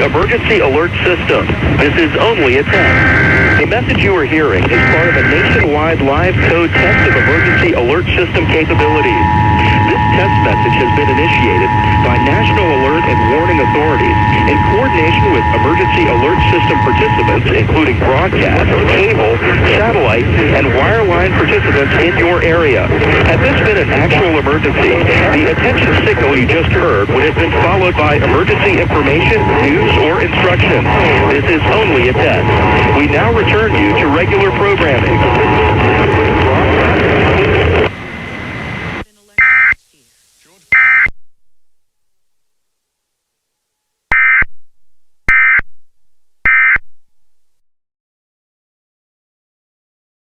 Emergency Alert System. This is only a test. The message you are hearing is part of a nationwide live code test of emergency alert system capabilities. This test message has been initiated by National Alert and Warning Authorities in coordination with emergency alert system participants, including broadcast, cable, satellite, and wireline participants in your area. Had this been an actual emergency, the attention signal you just heard would have been followed by emergency information, news, or instructions. This is only a test. We now return you to regular programming.